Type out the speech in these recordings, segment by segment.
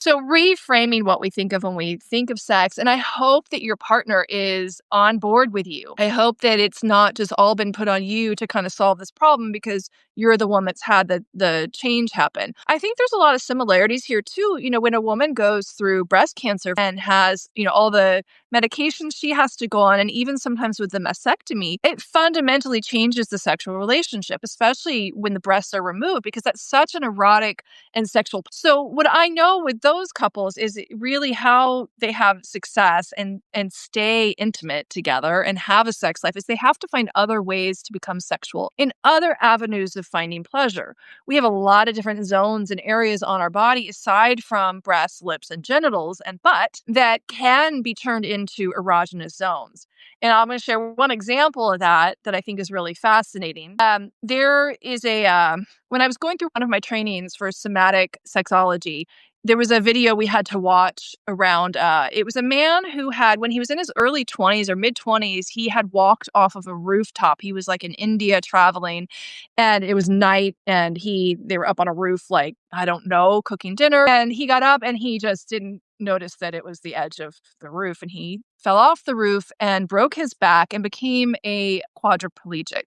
So reframing what we think of when we think of sex, and I hope that your partner is on board with you. I hope that it's not just all been put on you to kind of solve this problem because you're the one that's had the change happen. I think there's a lot of similarities here too. When a woman goes through breast cancer and has, all the medications she has to go on, and even sometimes with the mastectomy, it fundamentally changes the sexual relationship, especially when the breasts are removed, because that's such an erotic and sexual. So what I know with those couples is really how they have success and stay intimate together and have a sex life is they have to find other ways to become sexual in other avenues of finding pleasure. We have a lot of different zones and areas on our body aside from breasts, lips, and genitals and butt that can be turned into erogenous zones. And I'm going to share one example of that I think is really fascinating. There is when I was going through one of my trainings for somatic sexology, there was a video we had to watch around, it was a man who had, when he was in his early 20s or mid 20s, he had walked off of a rooftop. He was like in India traveling and it was night and they were up on a roof, like, I don't know, cooking dinner. And he got up and he just didn't notice that it was the edge of the roof and he fell off the roof and broke his back and became a quadriplegic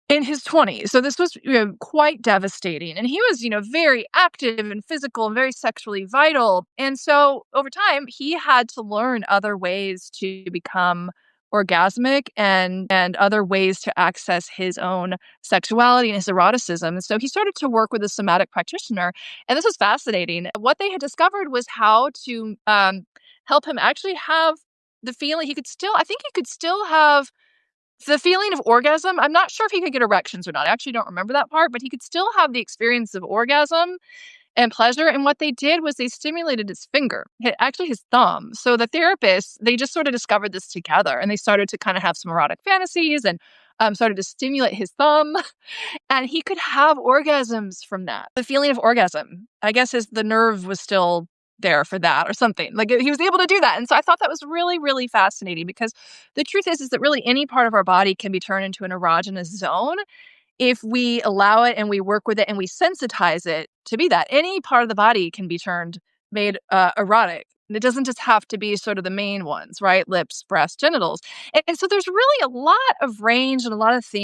in his 20s. So this was quite devastating. And he was, very active and physical and very sexually vital. And so over time, he had to learn other ways to become orgasmic and other ways to access his own sexuality and his eroticism. And so he started to work with a somatic practitioner. And this was fascinating. What they had discovered was how to help him actually have the feeling I think he could still have the feeling of orgasm. I'm not sure if he could get erections or not. I actually don't remember that part, but he could still have the experience of orgasm and pleasure. And what they did was they stimulated his finger, actually his thumb. So the therapists, they just sort of discovered this together and they started to kind of have some erotic fantasies and started to stimulate his thumb. And he could have orgasms from that. The feeling of orgasm, I guess the nerve was still there for that or something. Like he was able to do that. And so I thought that was really, really fascinating because the truth is that really any part of our body can be turned into an erogenous zone if we allow it and we work with it and we sensitize it to be that. Any part of the body can be made erotic. And it doesn't just have to be sort of the main ones, right? Lips, breasts, genitals. And so there's really a lot of range and a lot of things